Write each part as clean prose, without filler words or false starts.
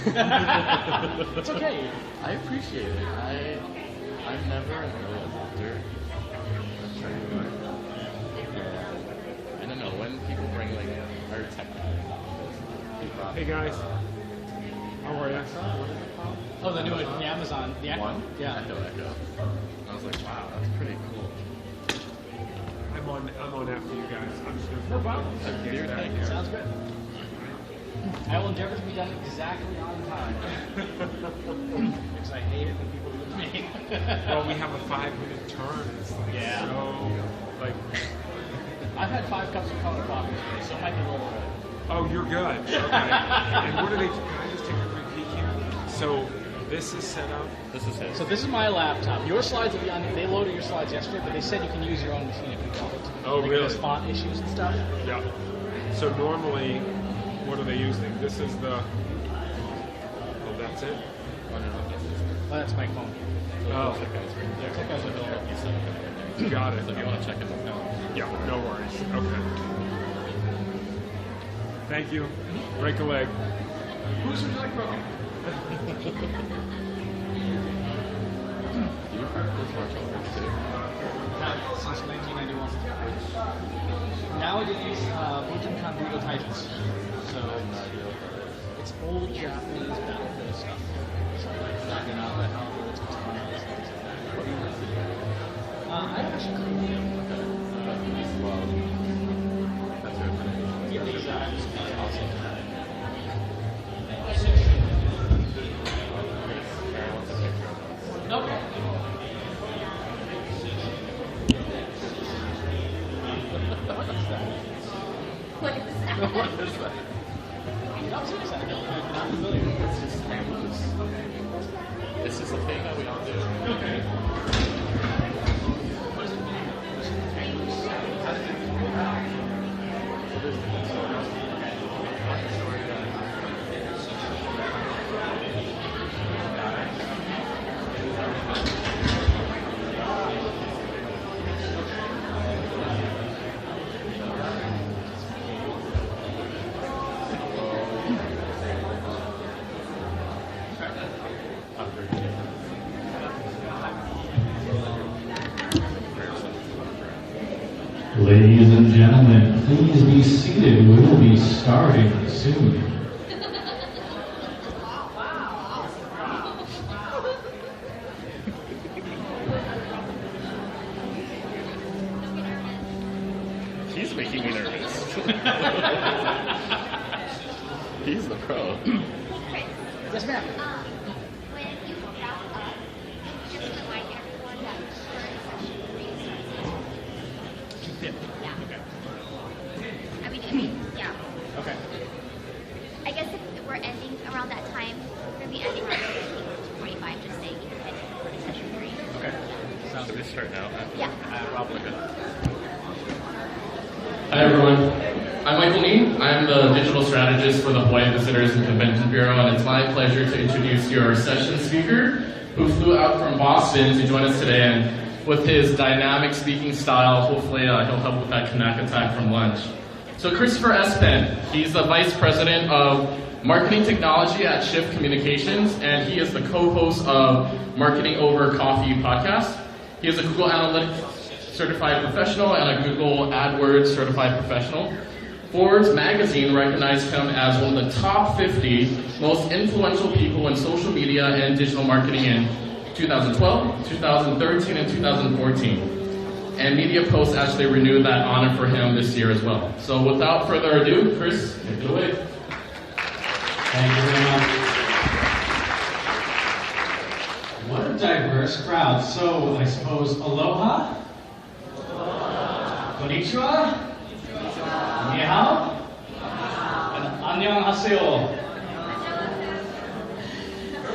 It's okay. I appreciate it. I'm never an early adopter. I'm sure you are. And I don't know, when people bring like our tech guys, Hey guys, how are you? What is it called? Oh, the new one, the Amazon. The Echo? One? Yeah. Echo. I was like, wow, that's pretty cool. I'm on after you guys. I'm just gonna. No problem. Beer tank. Sounds good. I will endeavor to be done exactly on time. Because I hate it when people do it to me. Well, we have a 5-minute turn. It's like Yeah. so like. I've had 5 cups of color coffee today, so it might be a little bit. Oh, you're good. Okay. And what are they? Can I just take a quick peek here? So this is set up. This is it. So this is my laptop. Your slides will be on. They loaded your slides yesterday, but they said you can use your own machine if you want. Oh, Like, really? there's font issues and stuff. Yeah. So normally, what are they using? This is the. Oh, that's it. Oh, that's my phone. Oh, Tech guys are there. got it. So if you want to check it out. Yeah, no worries. Okay. Thank you. Break a leg. Who's your leg broken? You practice martial arts too? Since 1991. Nowadays, Bujinkan Budo Taijutsu. So it's old Japanese battlefield stuff. So like Naginata, Halberds, Katanas, things like that. What do you want to do? I actually couldn't do it. Well, that's your opinion. Yeah, exactly. Awesome. Karen wants a picture of us. Okay. What is that? I'm serious, I'm not familiar. It's just hang loose. This is a thing that we all do. Okay. What does it mean? Hang loose. It is the story. What's the story Ladies and gentlemen, please be seated. We will be starting soon. He's making me nervous. He's the pro. Yes, ma'am. When you wrap up, just remind everyone that current session Yeah. Yeah. Okay. I mean, yeah. Okay. I guess if we're ending around that time, we're going to be ending around 2:45, just saying, for session 3. Okay. Sounds Should we good. start now? Yeah. Probably good. Hi everyone, I'm Michael Nee. I'm the digital strategist for the Hawaii Visitors and Convention Bureau, and it's my pleasure to introduce your session speaker, who flew out from Boston to join us today. And with his dynamic speaking style, hopefully he'll help with that Kanaka attack from lunch. So Christopher Espen, he's the Vice President of Marketing Technology at Shift Communications, and he is the co-host of Marketing Over Coffee podcast. He is a Google Analytics certified professional and a Google AdWords certified professional. Forbes magazine recognized him as one of the top 50 most influential people in social media and digital marketing in 2012, 2013, and 2014. And Media Post actually renewed that honor for him this year as well. So without further ado, Chris, take it away. Thank you very much. What a diverse crowd. So, I suppose, aloha? Konnichiwa? Ni hao? And annyeonghaseyo.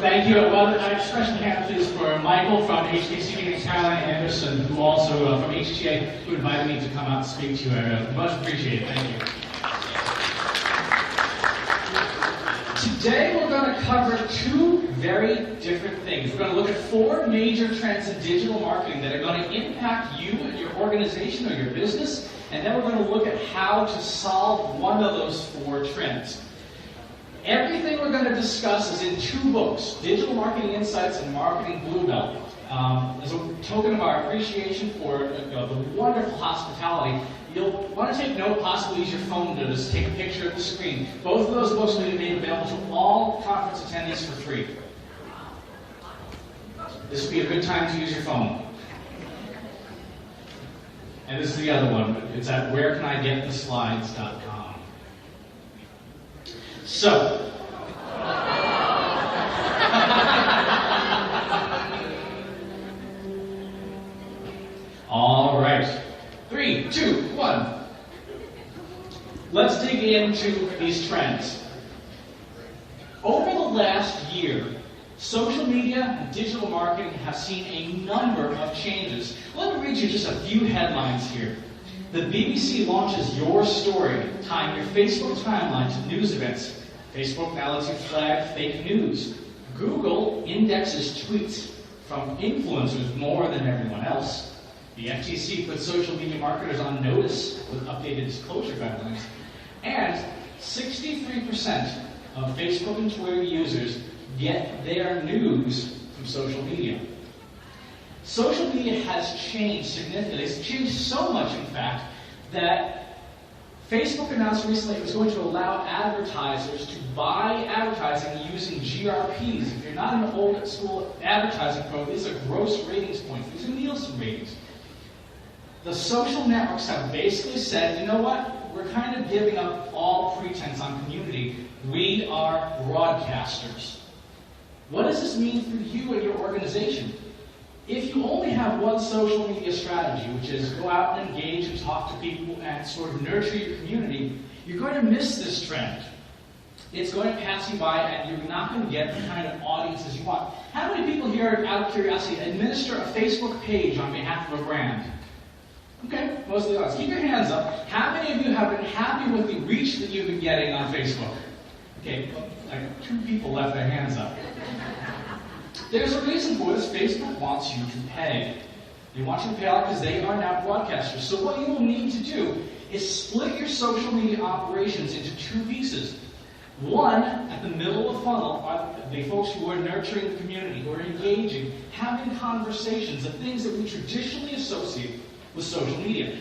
Thank you. Well, an expression hand, please, for Michael from HTC and Caroline Anderson, who also from HTA, who invited me to come out and speak to you. I much appreciate it. Thank you. Today we're going to cover 2 very different things. We're going to look at 4 major trends in digital marketing that are going to impact you and your organization or your business, and then we're going to look at how to solve one of those 4 trends. Everything we're going to discuss is in 2 books, Digital Marketing Insights and Marketing Blue Belt. As a token of our appreciation for the wonderful hospitality, you'll want to take note, possibly use your phone to just take a picture of the screen. Both of those books will be made available to all conference attendees for free. This would be a good time to use your phone. And this is the other one. It's at wherecanigettheslides.com. So, all right. 3, 2, 1. Let's dig into these trends. Over the last year, social media and digital marketing have seen a number of changes. Let me read you just a few headlines here. The BBC launches Your Story, tying your Facebook timeline to news events. Facebook now lets you flag fake news. Google indexes tweets from influencers more than everyone else. The FTC puts social media marketers on notice with updated disclosure guidelines. And 63% of Facebook and Twitter users get their news from social media. Social media has changed significantly. It's changed so much, in fact, that Facebook announced recently it was going to allow advertisers to buy advertising using GRPs. If you're not an old school advertising pro, these are gross ratings points. These are Nielsen ratings. The social networks have basically said, you know what? We're kind of giving up all pretense on community. We are broadcasters. What does this mean for you and your organization? If you only have one social media strategy, which is go out and engage and talk to people and sort of nurture your community, you're going to miss this trend. It's going to pass you by and you're not going to get the kind of audiences you want. How many people here, out of curiosity, administer a Facebook page on behalf of a brand? Okay, most of the audience. Keep your hands up. How many of you have been happy with the reach that you've been getting on Facebook? Okay, like 2 people left their hands up. There's a reason for this. Facebook wants you to pay. They want you to pay out because they are now broadcasters. So what you will need to do is split your social media operations into 2 pieces. One, at the middle of the funnel, are the folks who are nurturing the community, who are engaging, having conversations, the things that we traditionally associate with social media.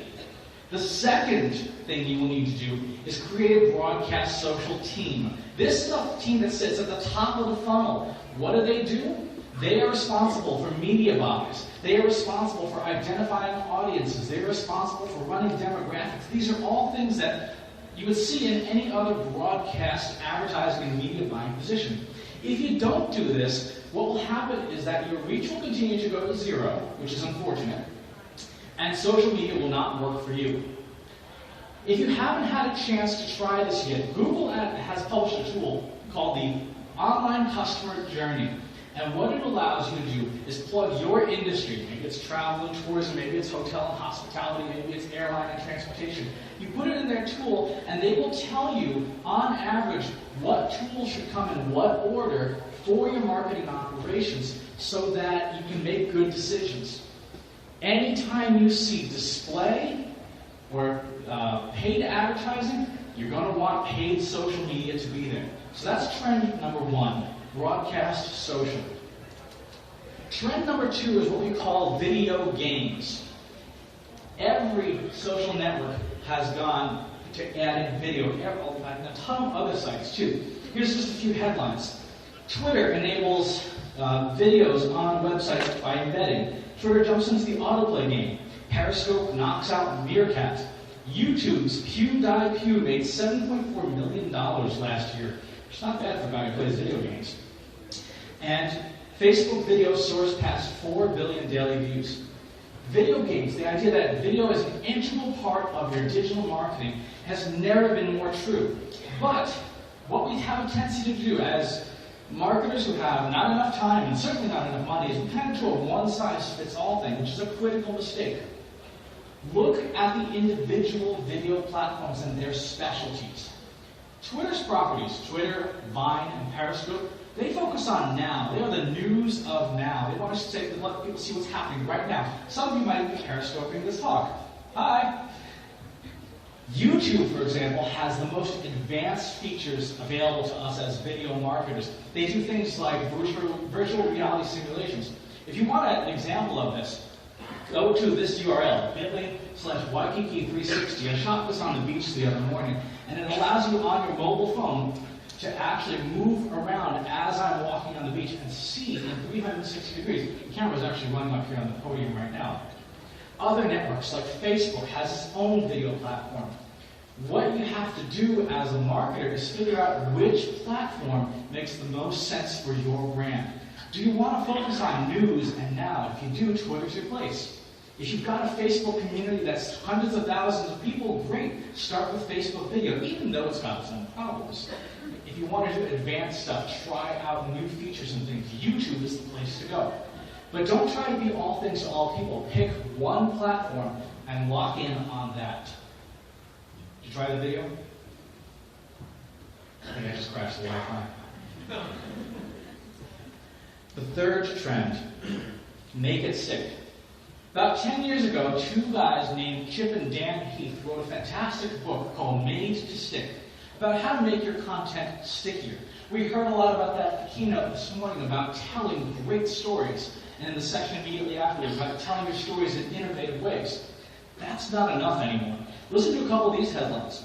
The second thing you will need to do is create a broadcast social team. This is a team that sits at the top of the funnel. What do? They are responsible for media buys. They are responsible for identifying audiences. They are responsible for running demographics. These are all things that you would see in any other broadcast advertising and media buying position. If you don't do this, what will happen is that your reach will continue to go to 0, which is unfortunate, and social media will not work for you. If you haven't had a chance to try this yet, Google has published a tool called the Online Customer Journey. And what it allows you to do is plug your industry. Maybe it's travel and tourism, maybe it's hotel and hospitality, maybe it's airline and transportation. You put it in their tool, and they will tell you, on average, what tools should come in what order for your marketing operations so that you can make good decisions. Anytime you see display or paid advertising, you're going to want paid social media to be there. So that's trend number 1. Broadcast social. Trend number 2 is what we call video games. Every social network has gone to adding video, and a ton of other sites too. Here's just a few headlines. Twitter enables videos on websites by embedding. Twitter jumps into the autoplay game. Periscope knocks out Meerkat. YouTube's PewDiePie made $7.4 million last year. It's not bad for a guy who plays video games. And Facebook video source passed 4 billion daily views. Video games, the idea that video is an integral part of your digital marketing, has never been more true. But what we have a tendency to do as marketers who have not enough time and certainly not enough money is we kind of do a one-size-fits-all thing, which is a critical mistake. Look at the individual video platforms and their specialties. Twitter's properties, Twitter, Vine, and Periscope, they focus on now. They are the news of now. They want us to let people see what's happening right now. Some of you might be periscoping this talk. Hi. YouTube, for example, has the most advanced features available to us as video marketers. They do things like virtual reality simulations. If you want an example of this, go to this URL, bit.ly/Waikiki360. I shot this on the beach the other morning, and it allows you on your mobile phone to actually move around as I'm walking on the beach and see in 360 degrees. The camera's actually running up here on the podium right now. Other networks like Facebook has its own video platform. What you have to do as a marketer is figure out which platform makes the most sense for your brand. Do you want to focus on news and now? If you do, Twitter's your place. If you've got a Facebook community that's hundreds of thousands of people, great. Start with Facebook video, even though it's got its own problems. If you want to do advanced stuff, try out new features and things, YouTube is the place to go. But don't try to be all things to all people. Pick one platform and lock in on that. Did you try the video? I think I just crashed the Wi-Fi. The third trend, make it stick. About 10 years ago, two guys named Chip and Dan Heath wrote a fantastic book called Made to Stick, about how to make your content stickier. We heard a lot about that at the keynote this morning about telling great stories, and in the section immediately afterwards about telling your stories in innovative ways. That's not enough anymore. Listen to a couple of these headlines.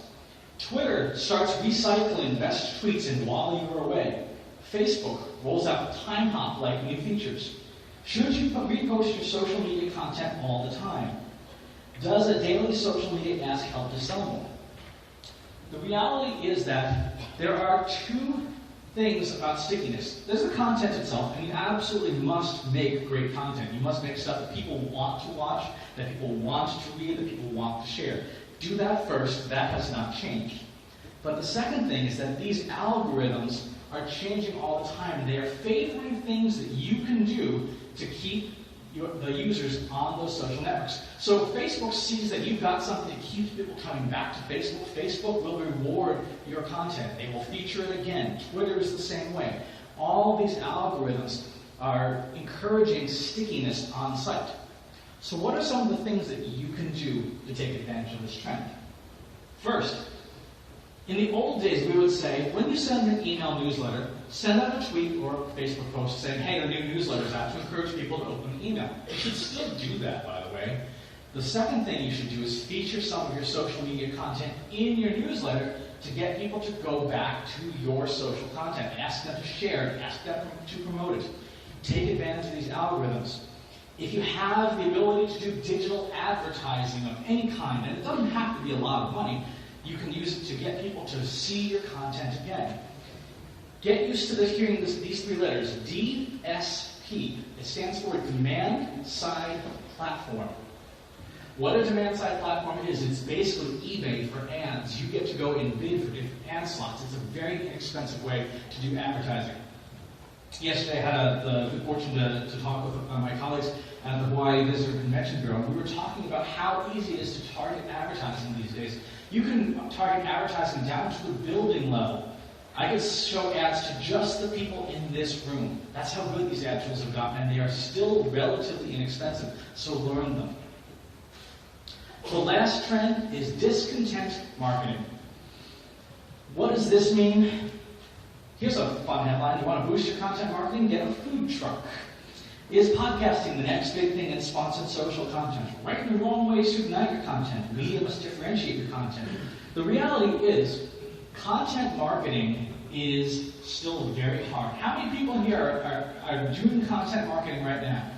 Twitter starts recycling best tweets in while you are away. Facebook rolls out time hop-like new features. Should you repost your social media content all the time? Does a daily social media ask help to sell more? The reality is that there are two things about stickiness. There's the content itself, and you absolutely must make great content. You must make stuff that people want to watch, that people want to read, that people want to share. Do that first. That has not changed. But the second thing is that these algorithms are changing all the time. They are favoring things that you can do to keep the users on those social networks. So if Facebook sees that you've got something that keeps people coming back to Facebook, Facebook will reward your content. They will feature it again. Twitter is the same way. All these algorithms are encouraging stickiness on site. So what are some of the things that you can do to take advantage of this trend? First, in the old days, we would say, when you send an email newsletter, send out a tweet or a Facebook post saying, hey, the new newsletter's out, to encourage people to open the email. You should still do that, by the way. The second thing you should do is feature some of your social media content in your newsletter to get people to go back to your social content. Ask them to share it, ask them to promote it. Take advantage of these algorithms. If you have the ability to do digital advertising of any kind, and it doesn't have to be a lot of money, you can use it to get people to see your content again. Get used to hearing these three letters, DSP. It stands for Demand Side Platform. What a demand-side platform is, it's basically eBay for ads. You get to go and bid for different ad slots. It's a very inexpensive way to do advertising. Yesterday I had the good fortune to talk with my colleagues at the Hawaii Visitor Convention Bureau. We were talking about how easy it is to target advertising these days. You can target advertising down to the building level. I could show ads to just the people in this room. That's how good these ad tools have gotten, and they are still relatively inexpensive, so learn them. The last trend is discontent marketing. What does this mean? Here's a fun headline. You want to boost your content marketing? Get a food truck. Is podcasting the next big thing in sponsored social content? Right and wrong ways to ignite your content. Media must differentiate your content. The reality is, content marketing is still very hard. How many people here are doing content marketing right now?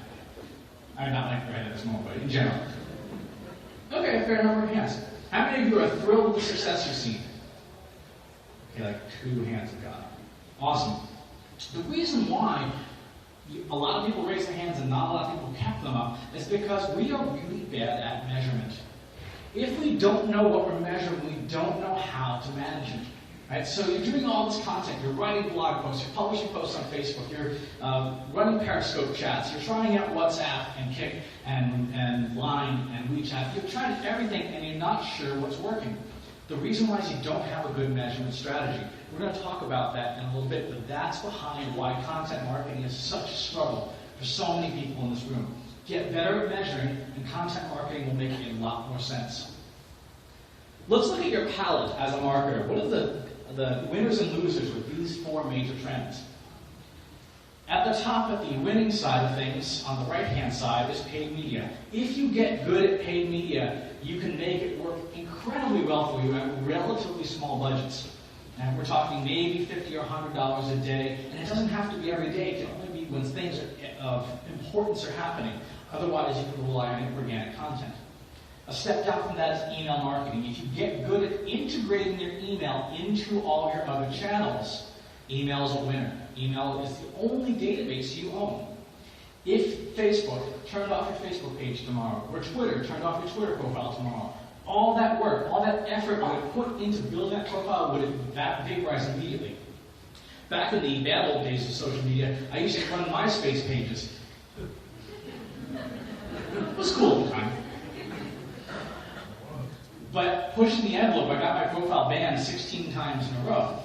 I'm not like right at this moment, but in general. Okay, a fair number of hands. How many of you are thrilled with the success you've seen? Okay, like 2 hands have gone up. Awesome. The reason why a lot of people raise their hands and not a lot of people kept them up is because we are really bad at measurement. If we don't know what we're measuring, we don't know how to manage it. Right? So you're doing all this content, you're writing blog posts, you're publishing posts on Facebook, you're running Periscope chats, you're trying out WhatsApp and Kik and Line and WeChat. You've tried everything and you're not sure what's working. The reason why is you don't have a good measurement strategy. We're going to talk about that in a little bit, but that's behind why content marketing is such a struggle for so many people in this room. Get better at measuring, and content marketing will make a lot more sense. Let's look at your palette as a marketer. What are the winners and losers with these 4 major trends? At the top, at the winning side of things, on the right-hand side, is paid media. If you get good at paid media, you can make it work incredibly well for you at relatively small budgets. And we're talking maybe $50 or $100 a day, and it doesn't have to be every day. It can only be when things of importance are happening. Otherwise, you can rely on organic content. A step down from that is email marketing. If you get good at integrating your email into all your other channels, email is a winner. Email is the only database you own. If Facebook turned off your Facebook page tomorrow, or Twitter turned off your Twitter profile tomorrow, all that work, all that effort you would put into building that profile would vaporize immediately. Back in the bad old days of social media, I used to run MySpace pages. It was cool at the time. But pushing the envelope, I got my profile banned 16 times in a row.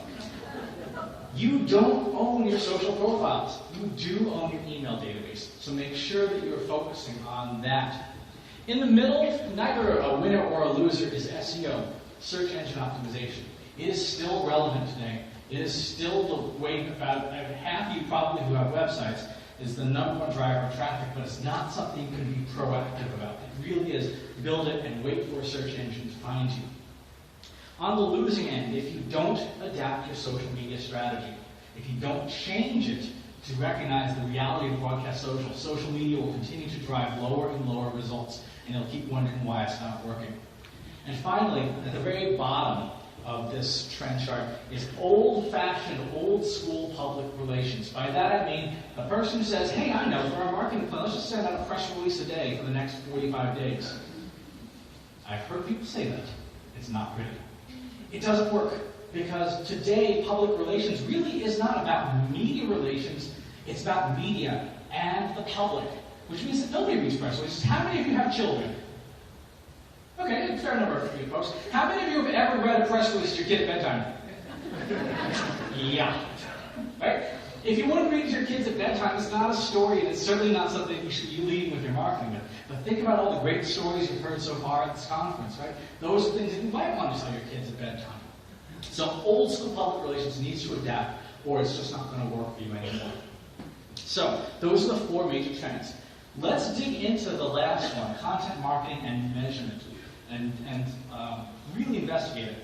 You don't own your social profiles. You do own your email database. So make sure that you're focusing on that. In the middle, neither a winner or a loser is SEO, search engine optimization. It is still relevant today. It is still the way, about half of you probably who have websites, is the #1 driver of traffic, but it's not something you can be proactive about. It really is build it and wait for a search engine to find you. On the losing end, if you don't adapt your social media strategy, if you don't change it to recognize the reality of broadcast social media will continue to drive lower and lower results, and you'll keep wondering why it's not working. And finally, at the very bottom of this trend chart is old-fashioned, old-school public relations. By that I mean the person who says, hey, I know, for our marketing plan, let's just send out a press release a day for the next 45 days. I've heard people say that. It's not pretty. It doesn't work, because today public relations really is not about media relations, it's about media and the public, which means that nobody reads press releases. How many of you have children? Okay, a fair number of you folks. How many of you have ever read a press release to your kid at bedtime? Yeah. Right? If you wouldn't read to your kids at bedtime, it's not a story, and it's certainly not something you should be leading with your marketing with. But think about all the great stories you've heard so far at this conference, right? Those are things that you might want to tell your kids at bedtime. So old school public relations needs to adapt, or it's just not going to work for you anymore. So those are the 4 major trends. Let's dig into the last one, content marketing and measurement, and really investigate it.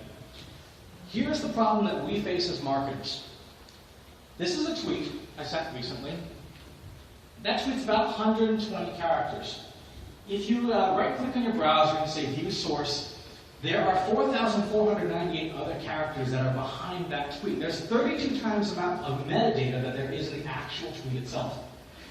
Here's the problem that we face as marketers. This is a tweet I sent recently. That tweet's about 120 characters. If you right-click on your browser and say View Source, there are 4,498 other characters that are behind that tweet. There's 32 times the amount of metadata that there is in the actual tweet itself.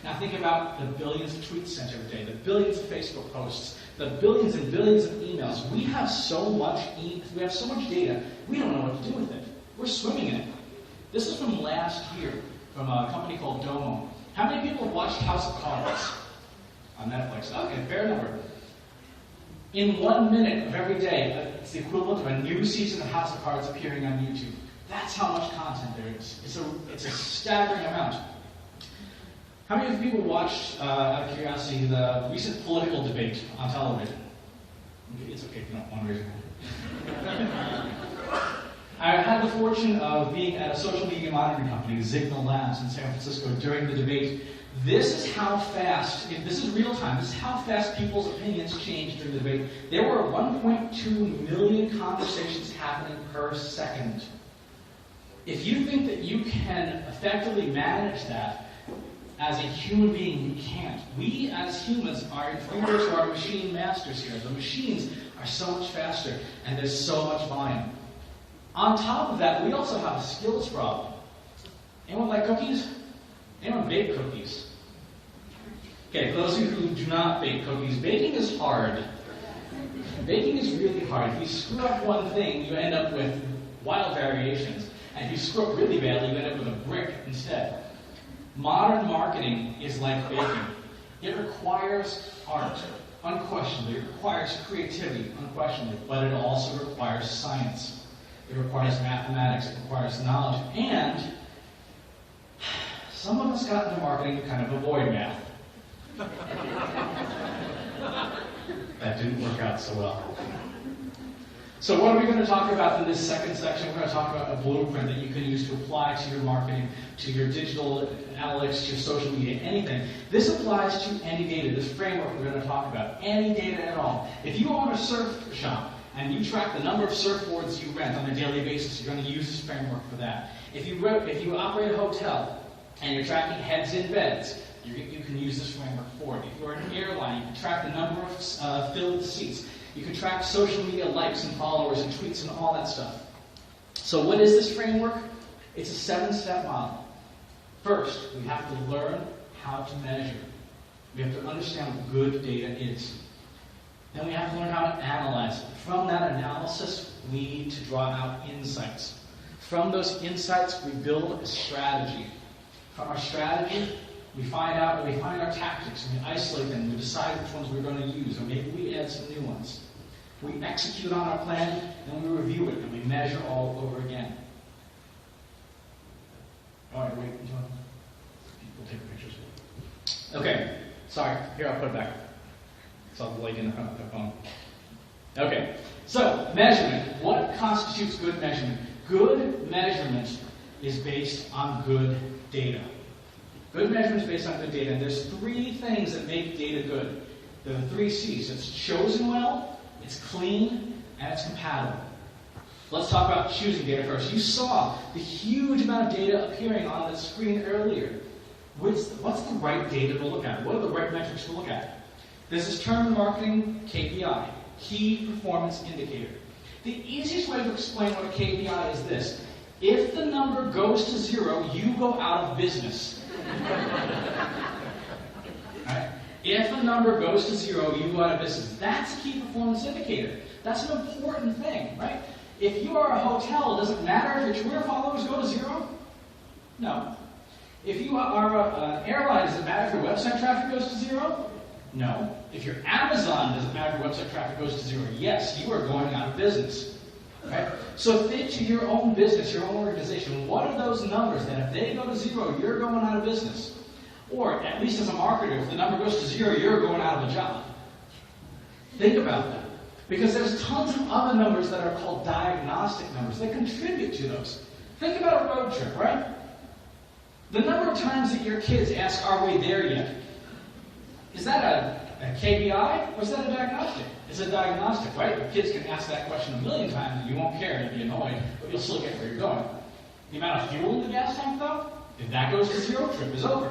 Now think about the billions of tweets sent every day, the billions of Facebook posts, the billions and billions of emails. We have so much data, we don't know what to do with it. We're swimming in it. This is from last year, from a company called Domo. How many people have watched House of Cards on Netflix? Okay, fair number. In 1 minute of every day, it's the equivalent of a new season of House of Cards appearing on YouTube. That's how much content there is. It's a staggering amount. How many of you people watched, out of curiosity, the recent political debate on television? It's okay if you don't want to raise your hand. I had the fortune of being at a social media monitoring company, Signal Labs, in San Francisco during the debate. This is how fast, this is real time, this is how fast people's opinions changed during the debate. There were 1.2 million conversations happening per second. If you think that you can effectively manage that as a human being, you can't. We as humans are inferior to our machine masters here. The machines are so much faster, and there's so much volume. On top of that, we also have a skills problem. Anyone like cookies? Anyone bake cookies? Okay, for those of you who do not bake cookies, baking is hard. Baking is really hard. If you screw up one thing, you end up with wild variations. And if you screw up really badly, you end up with a brick instead. Modern marketing is like baking. It requires art, unquestionably. It requires creativity, unquestionably. But it also requires science. It requires mathematics. It requires knowledge. And some of us got into marketing to kind of avoid math. That didn't work out so well. So what are we going to talk about in this second section? We're going to talk about a blueprint that you can use to apply to your marketing, to your digital analytics, to your social media, anything. This applies to any data, this framework we're going to talk about, any data at all. If you own a surf shop and you track the number of surfboards you rent on a daily basis, you're going to use this framework for that. If you operate a hotel and you're tracking heads in beds, you can use this framework for it. If you're an airline, you can track the number of filled seats. You can track social media likes and followers and tweets and all that stuff. So what is this framework? It's a 7-step model. First, we have to learn how to measure. We have to understand what good data is. Then we have to learn how to analyze it. From that analysis, we need to draw out insights. From those insights, we build a strategy. From our strategy, we find our tactics, and we isolate them, we decide which ones we're going to use, or maybe we add some new ones. We execute on our plan, and we review it, and we measure all over again. All right, wait, we'll take pictures. Okay, sorry, here, I'll put it back. So I'll lay in the front of the phone. Okay, so measurement. What constitutes good measurement? Good measurement is based on good data. Good measurement is based on good data, and there's 3 things that make data good. There are 3 C's. It's chosen well, it's clean, and it's compatible. Let's talk about choosing data first. You saw the huge amount of data appearing on the screen earlier. What's the right data to look at? What are the right metrics to look at? There's this term in marketing, KPI, Key Performance Indicator. The easiest way to explain what a KPI is this. If the number goes to 0, you go out of business. Right? If a number goes to 0, you go out of business. That's a key performance indicator. That's an important thing, right? If you are a hotel, does it matter if your Twitter followers go to 0? No. If you are an airline, does it matter if your website traffic goes to 0? No. If you're Amazon, does it matter if your website traffic goes to 0? Yes, you are going out of business. Right? So think to your own business, your own organization. What are those numbers that if they go to 0, you're going out of business? Or, at least as a marketer, if the number goes to 0, you're going out of a job. Think about that. Because there's tons of other numbers that are called diagnostic numbers that contribute to those. Think about a road trip, right? The number of times that your kids ask, "Are we there yet?" Is that a KPI or is that a diagnostic? It's a diagnostic, right? Your kids can ask that question 1,000,000 times and you won't care and be annoyed, but you'll still get where you're going. The amount of fuel in the gas tank, though, if that goes to 0, trip is over.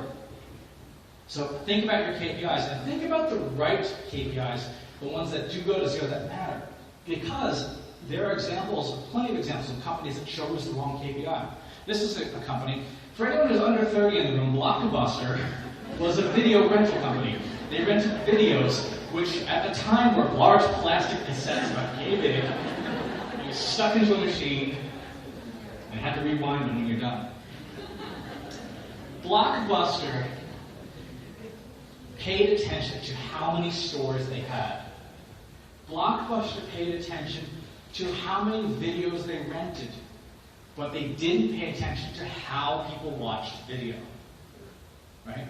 So think about your KPIs and think about the right KPIs, the ones that do go to 0 that matter. Because there are examples, plenty of examples of companies that chose the wrong KPI. This is a company, for anyone who's under 30 in the room, Blockbuster was a video rental company. They rented videos, which at the time were large plastic cassettes about yay big. You stuck into a machine and had to rewind them when you're done. Blockbuster paid attention to how many stores they had. Blockbuster paid attention to how many videos they rented, but they didn't pay attention to how people watched video. Right?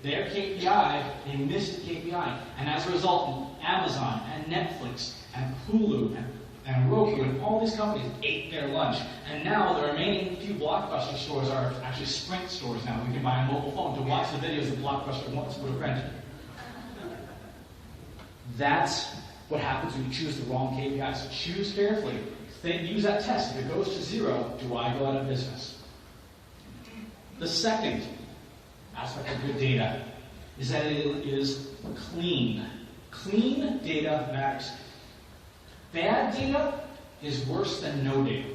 Their KPI, they missed the KPI. And as a result, Amazon and Netflix and Hulu and Roku and all these companies ate their lunch. And now the remaining few Blockbuster stores are actually Sprint stores now. We can buy a mobile phone to watch the videos that Blockbuster once would have rented. That's what happens when you choose the wrong KPI. So choose carefully. Use that test. If it goes to 0, do I go out of business? The second aspect of good data is that it is clean. Clean data matters. Bad data is worse than no data.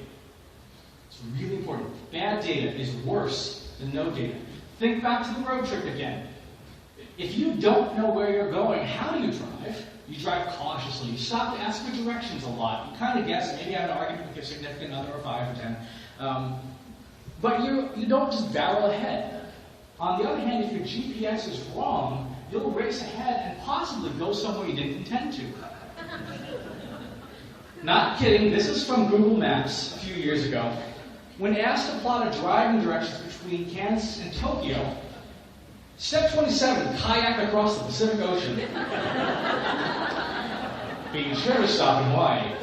It's really important. Bad data is worse than no data. Think back to the road trip again. If you don't know where you're going, how do you drive? You drive cautiously. You stop to ask for directions a lot. You kind of guess, maybe have an argument with your significant other or 5 or 10. But you don't just barrel ahead. On the other hand, if your GPS is wrong, you'll race ahead and possibly go somewhere you didn't intend to. Not kidding, this is from Google Maps a few years ago. When asked to plot a driving directions between Kansas and Tokyo, step 27, kayak across the Pacific Ocean. Be sure to stop in Hawaii.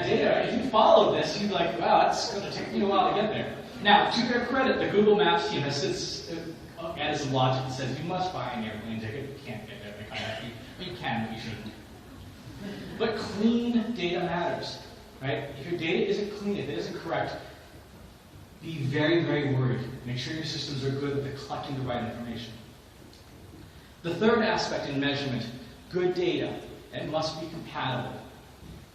that data, if you followed this, you'd be like, wow, that's going to take me a while to get there. Now, to their credit, the Google Maps team has since added some logic that says you must buy an airplane ticket. You can't get there by kayak. You can, but you shouldn't. But clean data matters, right? If your data isn't clean, if it isn't correct, be very, very worried. Make sure your systems are good at collecting the right information. The third aspect in measurement, good data, it must be compatible.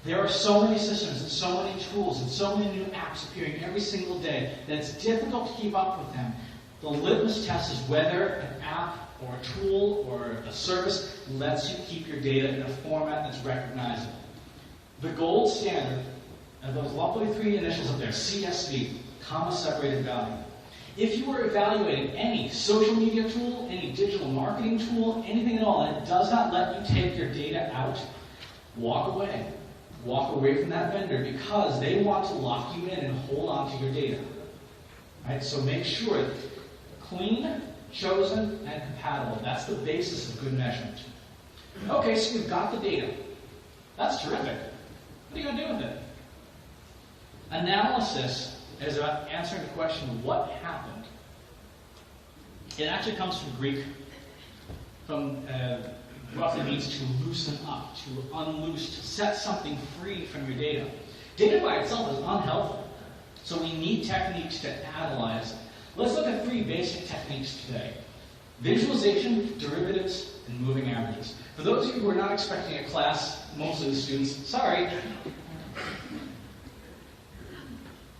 There are so many systems and so many tools and so many new apps appearing every single day that it's difficult to keep up with them. The litmus test is whether an app or a tool or a service lets you keep your data in a format that's recognizable. The gold standard, and those lovely three initials up there, CSV, comma separated value. If you are evaluating any social media tool, any digital marketing tool, anything at all, and it does not let you take your data out, walk away. Walk away from that vendor because they want to lock you in and hold on to your data. Right? So make sure it's clean, chosen, and compatible. That's the basis of good measurement. Okay, so we've got the data. That's terrific. What are you going to do with it? Analysis is about answering the question, what happened? It actually comes from Greek, from roughly means to loosen up, to unloose, to set something free from your data. Data by itself is unhealthy, so we need techniques to analyze it. Let's look at three basic techniques today. Visualization, derivatives, and moving averages. For those of you who are not expecting a class, mostly the students, sorry.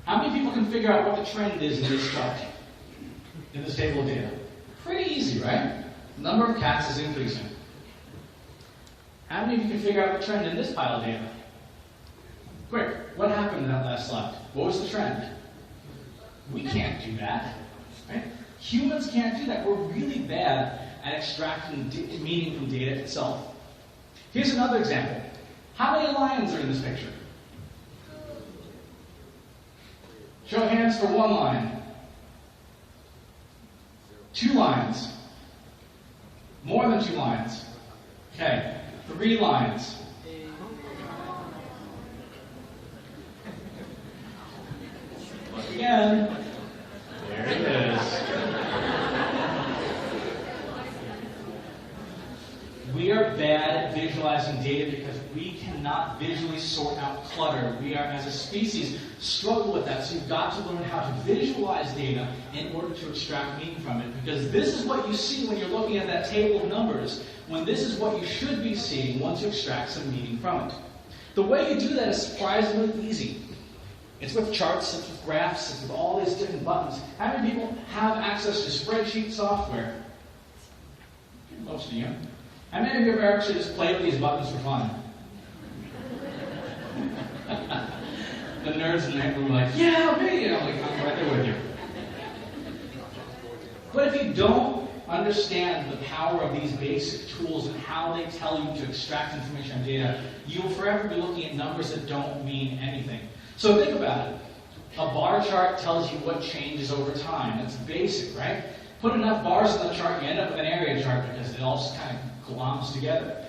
How many people can figure out what the trend is in this chart, in this table of data? Pretty easy, right? The number of cats is increasing. How many of you can figure out the trend in this pile of data? Quick, what happened in that last slide? What was the trend? We can't do that, right? Humans can't do that. We're really bad at extracting meaning from data itself. Here's another example. How many lions are in this picture? Show of hands for one lion. 2 lions. More than 2 lions. Okay. 3 lions. Look again. There it is. We are bad at visualizing data because we cannot visually sort out clutter. We are, as a species, struggle with that. So you've got to learn how to visualize data in order to extract meaning from it. Because this is what you see when you're looking at that table of numbers, when this is what you should be seeing once you extract some meaning from it. The way you do that is surprisingly easy. It's with charts, it's with graphs, it's with all these different buttons. How many people have access to spreadsheet software? Most of you. How many of you have ever actually just played with these buttons for fun? The nerds in the room are like, yeah, me! I'm right there with you. But if you don't understand the power of these basic tools and how they tell you to extract information and data, you'll forever be looking at numbers that don't mean anything. So think about it. A bar chart tells you what changes over time. That's basic, right? Put enough bars on the chart, you end up with an area chart because it all just kind of gloms together.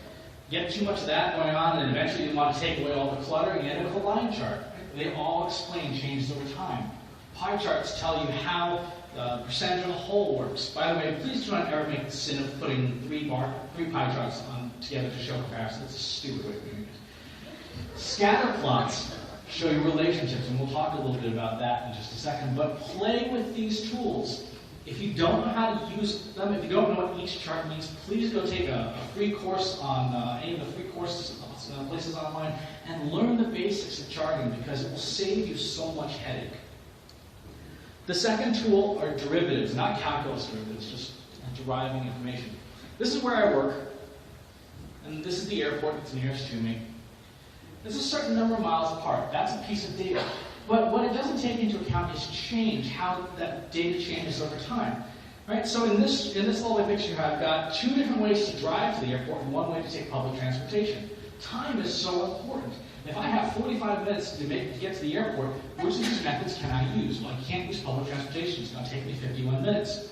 Get too much of that going on, and eventually you want to take away all the clutter, and you end up with a line chart. They all explain changes over time. Pie charts tell you how the percentage of the whole works. By the way, please do not ever make the sin of putting three pie charts together to show comparison. It's a stupid way of doing it. Scatter plots show you relationships, and we'll talk a little bit about that in just a second. But play with these tools. If you don't know how to use them, if you don't know what each chart means, please go take a free course on any of the free courses places online and learn the basics of charting because it will save you so much headache. The second tool are derivatives, not calculus derivatives, just deriving information. This is where I work, and this is the airport that's nearest to me. There's a certain number of miles apart. That's a piece of data. But what it doesn't take into account is change, how that data changes over time. Right? So in this little picture here, I've got 2 different ways to drive to the airport and 1 way to take public transportation. Time is so important. If I have 45 minutes to get to the airport, which of these methods can I use? Well, I can't use public transportation. It's going to take me 51 minutes.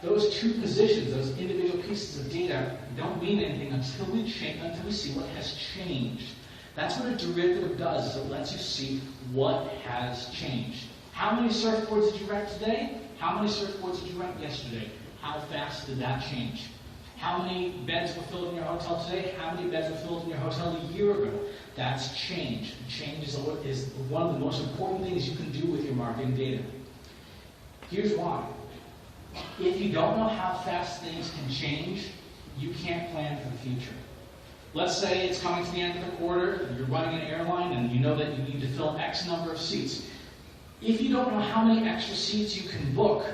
Those 2 positions, those individual pieces of data, don't mean anything until we see what has changed. That's what a derivative does, is it lets you see what has changed. How many surfboards did you rent today? How many surfboards did you rent yesterday? How fast did that change? How many beds were filled in your hotel today? How many beds were filled in your hotel a year ago? That's change. Change is one of the most important things you can do with your marketing data. Here's why. If you don't know how fast things can change, you can't plan for the future. Let's say it's coming to the end of the quarter, you're running an airline, and you know that you need to fill X number of seats. If you don't know how many extra seats you can book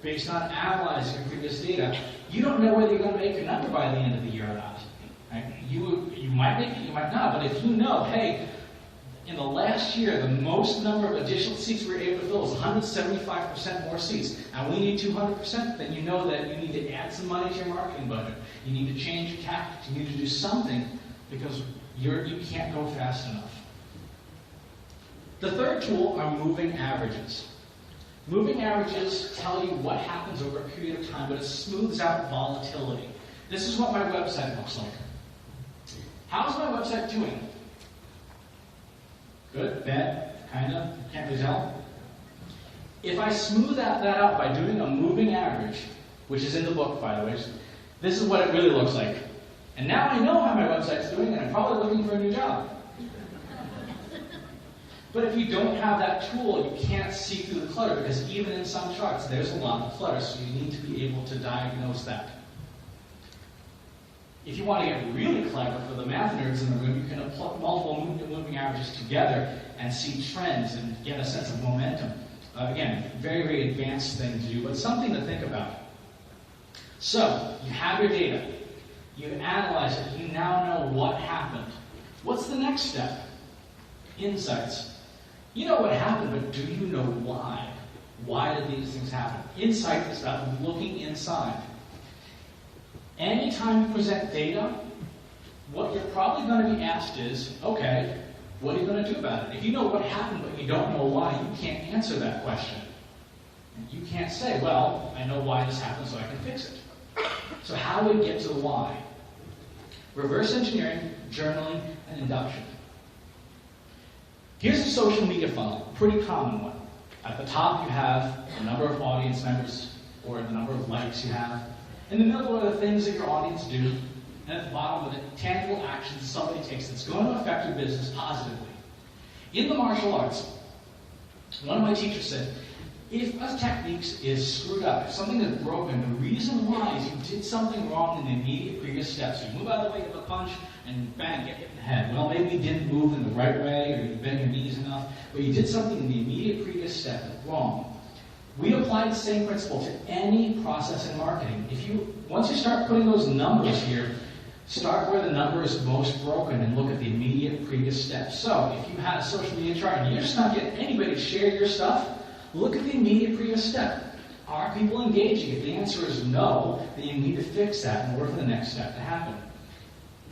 based on analyzing your previous data, you don't know whether you're going to make your number by the end of the year or not. Right? You might make it, you might not, but if you know, hey, in the last year, the most number of additional seats we were able to fill was 175% more seats, and we need 200%, then you know that you need to add some money to your marketing budget. You need to change your tactics. You need to do something because you can't go fast enough. The third tool are moving averages. Moving averages tell you what happens over a period of time, but it smooths out volatility. This is what my website looks like. How's my website doing? Good? Bad? Kinda? Can't really tell? If I smooth that out by doing a moving average, which is in the book, by the way, this is what it really looks like. And now I know how my website's doing, and I'm probably looking for a new job. But if you don't have that tool, you can't see through the clutter, because even in some charts, there's a lot of clutter, so you need to be able to diagnose that. If you want to get really clever for the math nerds in the room, you can plug multiple moving averages together and see trends and get a sense of momentum. Again, very, very advanced thing to do, but something to think about. So, you have your data. You analyze it. You now know what happened. What's the next step? Insights. You know what happened, but do you know why? Why did these things happen? Insight is about looking inside. Anytime you present data, what you're probably going to be asked is, okay, what are you going to do about it? If you know what happened, but you don't know why, you can't answer that question. You can't say, well, I know why this happened, so I can fix it. So how do we get to the why? Reverse engineering, journaling, and induction. Here's a social media funnel, a pretty common one. At the top, you have the number of audience members, or the number of likes you have. In the middle are the things that your audience do. And at the bottom are the tangible actions somebody takes that's going to affect your business positively. In the martial arts, one of my teachers said, if a technique is screwed up, if something is broken, the reason why is you did something wrong in the immediate previous steps. You move out of the way of a punch, and bang, get hit in the head. Well, maybe you didn't move in the right way, or you bent your knees enough, but you did something in the immediate previous step wrong. We apply the same principle to any process in marketing. Once you start putting those numbers here, start where the number is most broken and look at the immediate previous steps. So, if you had a social media chart and you're just not getting anybody to share your stuff, look at the immediate previous step. Are people engaging? If the answer is no, then you need to fix that in order for the next step to happen.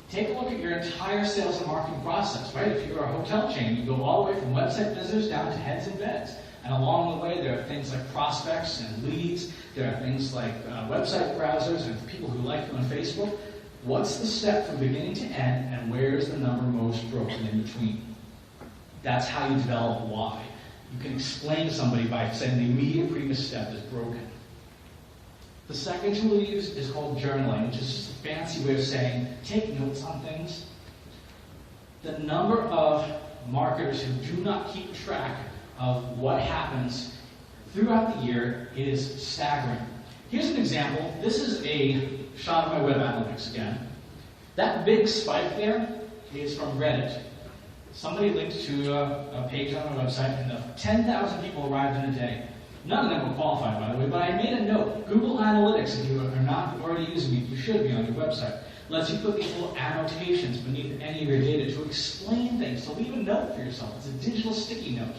Take a look at your entire sales and marketing process, right? If you're a hotel chain, you go all the way from website visitors down to heads and beds. And along the way, there are things like prospects and leads. There are things like website browsers and people who like you on Facebook. What's the step from beginning to end, and where is the number most broken in between? That's how you develop why. You can explain to somebody by saying the immediate previous step is broken. The second tool we use is called journaling, which is just a fancy way of saying take notes on things. The number of marketers who do not keep track of what happens throughout the year is staggering. Here's an example. This is a shot of my web analytics again. That big spike there is from Reddit. Somebody linked to a page on our website, and 10,000 people arrived in a day. None of them were qualified, by the way, but I made a note. Google Analytics, if you are not already using it, you should be on your website. Lets you put these little annotations beneath any of your data to explain things. So leave a note for yourself. It's a digital sticky note.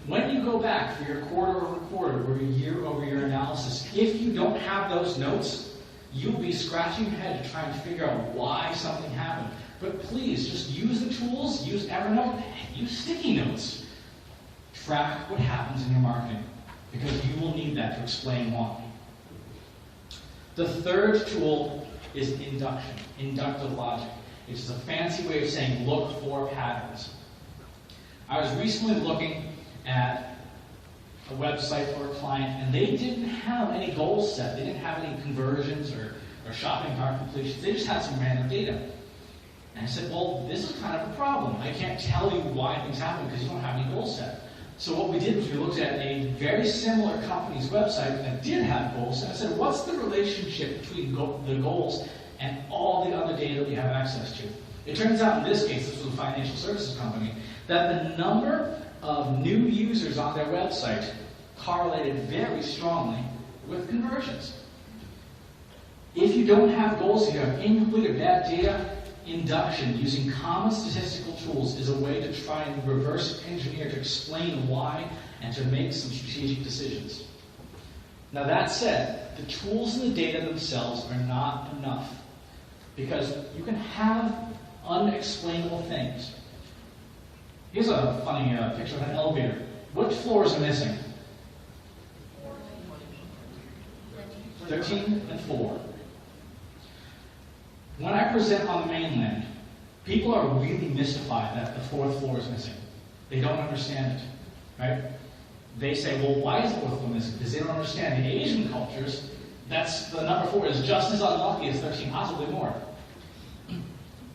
When you go back for your quarter-over-quarter or year-over-year analysis, if you don't have those notes, you'll be scratching your head trying to figure out why something happened. But please, just use the tools, use Evernote, use sticky notes. Track what happens in your marketing, because you will need that to explain why. The third tool is induction, inductive logic. which is a fancy way of saying look for patterns. I was recently looking at a website for a client, and they didn't have any goals set. They didn't have any conversions or shopping cart completions. They just had some random data. And I said, well, this is kind of a problem. I can't tell you why things happen because you don't have any goals set. So what we did was we looked at a very similar company's website that did have goals, and I said, what's the relationship between the goals and all the other data we have access to? It turns out in this case, this was a financial services company, that the number of new users on their website correlated very strongly with conversions. If you don't have goals, you have incomplete or bad data, induction using common statistical tools is a way to try and reverse engineer to explain why and to make some strategic decisions. Now that said, the tools and the data themselves are not enough because you can have unexplainable things. Here's a funny picture of an elevator. Which floors are missing? 13 and 4. When I present on the mainland, people are really mystified that the 4th floor is missing. They don't understand it, right? They say, well, why is the 4th floor missing? Because they don't understand. In Asian cultures, that's the number 4 is just as unlucky as 13, possibly more.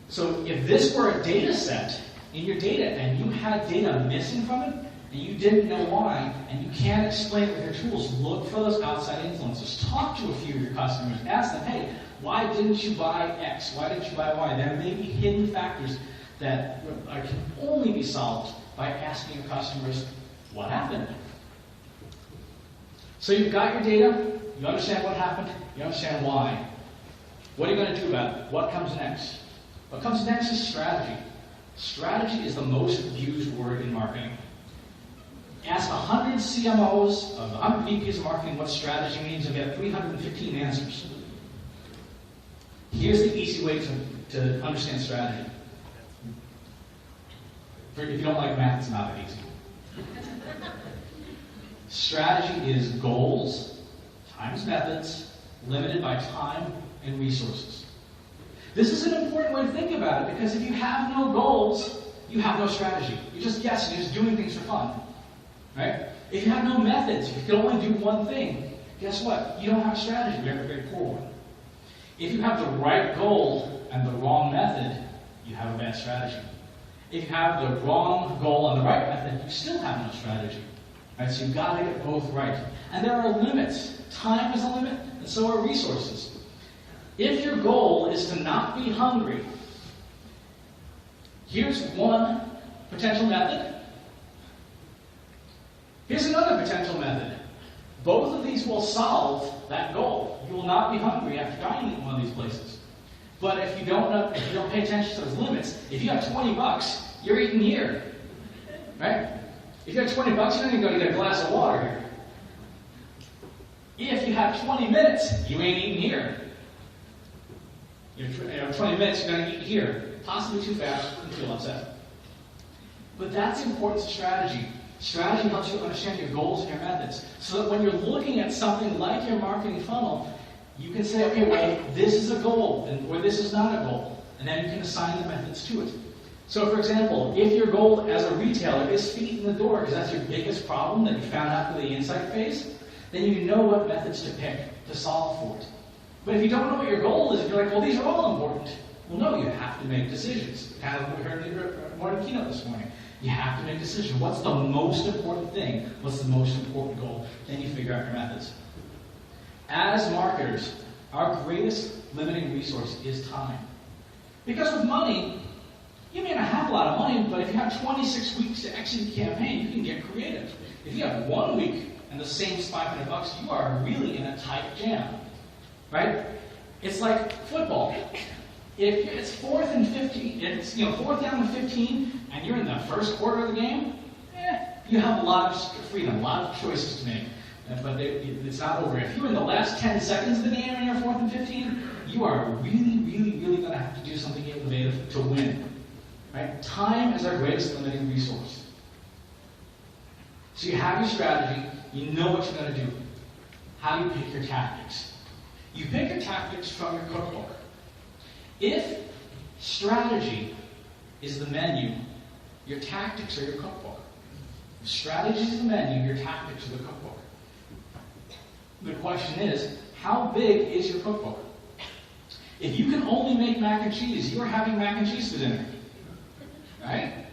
So if this were a data set in your data and you had data missing from it, and you didn't know why, and you can't explain it with your tools, look for those outside influences. Talk to a few of your customers. Ask them, hey, why didn't you buy X? Why didn't you buy Y? There may be hidden factors that can only be solved by asking your customers, what happened? So you've got your data, you understand what happened, you understand why. What are you going to do about it? What comes next? What comes next is strategy. Strategy is the most used word in marketing. Ask 100 CMOs of 100 VPs of marketing what strategy means and get 315 answers. Here's the easy way to understand strategy. If you don't like math, it's not that easy. Strategy is goals times methods limited by time and resources. This is an important way to think about it because if you have no goals, you have no strategy. You're just guessing, you're just doing things for fun. Right? If you have no methods, if you can only do one thing, guess what? You don't have a strategy. You have a very poor one. If you have the right goal and the wrong method, you have a bad strategy. If you have the wrong goal and the right method, you still have no strategy. Right? So you've got to get both right. And there are limits. Time is a limit, and so are resources. If your goal is to not be hungry, here's one potential method. Here's another potential method. Both of these will solve that goal. You will not be hungry after dining at one of these places. But if you don't pay attention to those limits, if you have $20, you're eating here. Right? If you have $20, you're not going to go get a glass of water here. If you have 20 minutes, you ain't eating here. You have 20 minutes, you're going to eat here. Possibly too fast and feel upset. But that's important to strategy. Strategy helps you understand your goals and your methods. So that when you're looking at something like your marketing funnel, you can say, okay, well, this is a goal, or this is not a goal. And then you can assign the methods to it. So for example, if your goal as a retailer is feet in the door, because that's your biggest problem that you found out through the insight phase, then you know what methods to pick to solve for it. But if you don't know what your goal is, you're like, well, these are all important. Well, no, you have to make decisions. Kind of what we heard in the morning keynote this morning. You have to make a decision. What's the most important thing? What's the most important goal? Then you figure out your methods. As marketers, our greatest limiting resource is time. Because with money, you may not have a lot of money, but if you have 26 weeks to execute a campaign, you can get creative. If you have 1 week and the same $500, you are really in a tight jam. Right? It's like football. If it's 4th and 15, it's 4th down and 15, and you're in the first quarter of the game, you have a lot of freedom, a lot of choices to make. But it's not over. If you're in the last 10 seconds of the game and you're 4th and 15, you are really, really, really going to have to do something innovative to win. Right? Time is our greatest limiting resource. So you have your strategy, you know what you're going to do. How do you pick your tactics? You pick your tactics from your cookbook. If Strategy is the menu. Your tactics are your cookbook. Strategy is the menu, your tactics are the cookbook. The question is, how big is your cookbook? If you can only make mac and cheese, you are having mac and cheese for dinner. Right?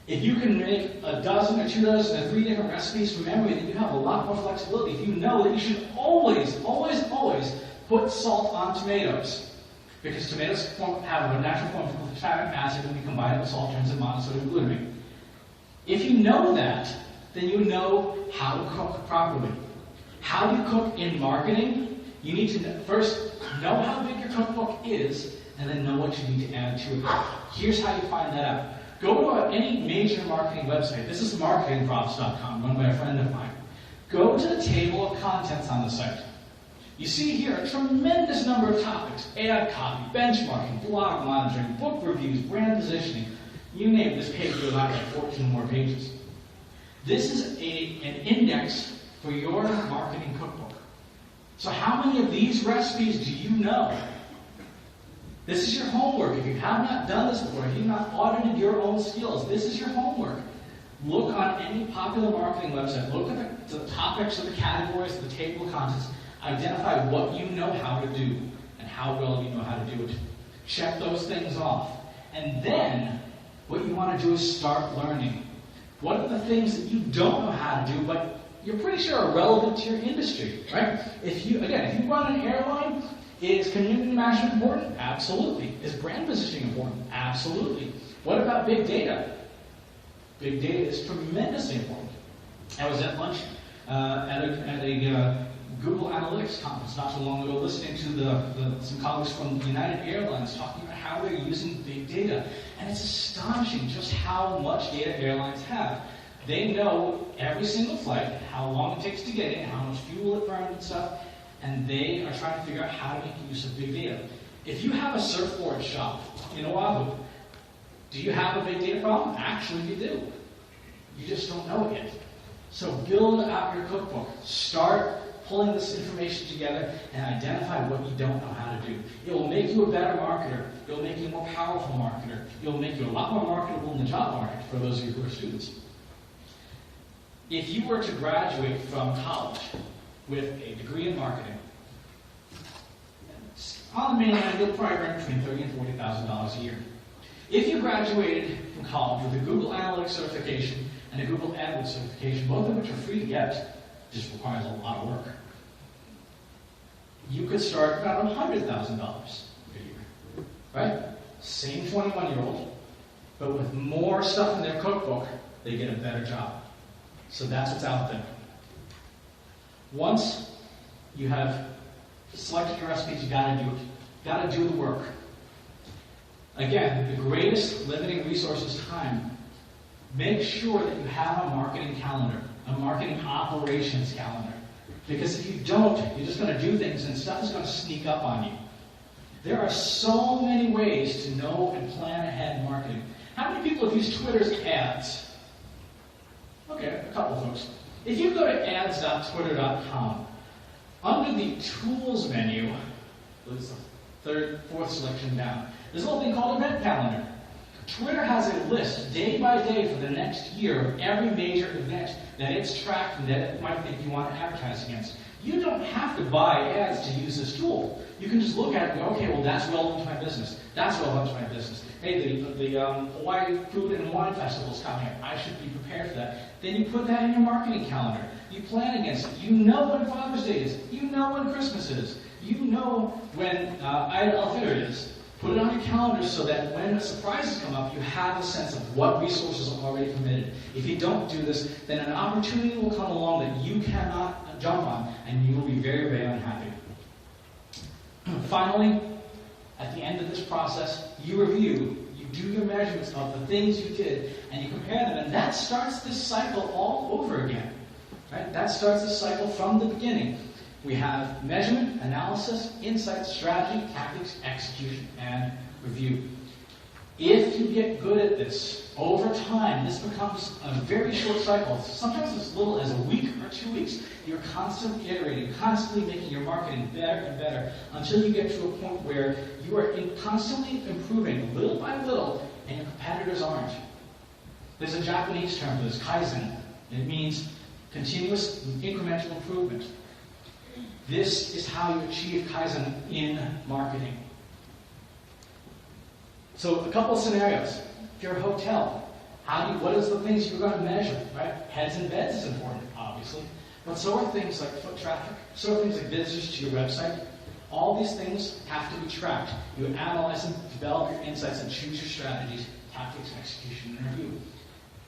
If you can make a dozen or 2 dozen or 3 different recipes from memory, then you have a lot more flexibility. If you know that you should always, always, always put salt on tomatoes, because tomatoes have a natural form of glutamic acid when we combine it with salt, turns into monosodium glutamate. If you know that, then you know how to cook properly. How do you cook in marketing? You need to first know how big your cookbook is, and then know what you need to add to it. Here's how you find that out. Go to any major marketing website. This is marketingprops.com, run by a friend of mine. Go to the table of contents on the site. You see here a tremendous number of topics: ad copy, benchmarking, blog monitoring, book reviews, brand positioning. You name it, this page goes on like 14 more pages. This is an index for your marketing cookbook. So how many of these recipes do you know? This is your homework. If you have not done this before, if you've not audited your own skills, this is your homework. Look on any popular marketing website. Look at the topics of the categories, the table of contents. Identify what you know how to do and how well you know how to do it. Check those things off. And then, what you want to do is start learning. What are the things that you don't know how to do, but you're pretty sure are relevant to your industry, right? If you run an airline, is community management important? Absolutely. Is brand positioning important? Absolutely. What about big data? Big data is tremendously important. I was at lunch at a Google Analytics conference not too long ago, listening to some colleagues from United Airlines talking about how they're using big data. And it's astonishing just how much data airlines have. They know every single flight, how long it takes to get in, how much fuel it burned and stuff, and they are trying to figure out how to make use of big data. If you have a surfboard shop in Oahu, do you have a big data problem? Actually, you do. You just don't know it yet. So build out your cookbook. Start pulling this information together and identify what you don't know how to do. It will make you a better marketer. It will make you a more powerful marketer. It will make you a lot more marketable in the job market for those of you who are students. If you were to graduate from college with a degree in marketing, on the mainland, you'll probably earn between $30,000 and $40,000 a year. If you graduated from college with a Google Analytics certification and a Google AdWords certification, both of which are free to get, just requires a lot of work, you could start about $100,000 a year, right? Same 21-year-old, but with more stuff in their cookbook, they get a better job. So that's what's out there. Once you have selected your recipes, you gotta do it. Gotta do the work. Again, the greatest limiting resource is time. Make sure that you have a marketing calendar, a marketing operations calendar. Because if you don't, you're just going to do things and stuff is going to sneak up on you. There are so many ways to know and plan ahead marketing. How many people have used Twitter's ads? Okay, a couple folks. If you go to ads.twitter.com, under the Tools menu, this is the fourth selection down, there's a little thing called Event Calendar. Twitter has a list, day by day for the next year, of every major event that it's tracked and that it might think you want to advertise against. You don't have to buy ads to use this tool. You can just look at it and go, okay, well, that's relevant to my business. That's relevant to my business. Hey, the Hawaii Food and Wine Festival is coming up. I should be prepared for that. Then you put that in your marketing calendar. You plan against it. You know when Father's Day is. You know when Christmas is. You know when Eid al-Fitr is. Put it on your calendar so that when surprises come up, you have a sense of what resources are already committed. If you don't do this, then an opportunity will come along that you cannot jump on, and you will be very, very unhappy. Finally, at the end of this process, you review. You do your measurements of the things you did, and you compare them, and that starts this cycle all over again. Right? That starts this cycle from the beginning. We have measurement, analysis, insight, strategy, tactics, execution, and review. If you get good at this, over time, this becomes a very short cycle. Sometimes as little as a week or 2 weeks. You're constantly iterating, constantly making your marketing better and better until you get to a point where you are constantly improving little by little and your competitors aren't. There's a Japanese term for this, Kaizen. It means continuous incremental improvement. This is how you achieve Kaizen in marketing. So a couple of scenarios. If you're a hotel, what is the things you're going to measure, right? Heads and beds is important, obviously. But so are things like foot traffic, so are things like visitors to your website. All these things have to be tracked. You analyze them, develop your insights, and choose your strategies, tactics, execution, and review.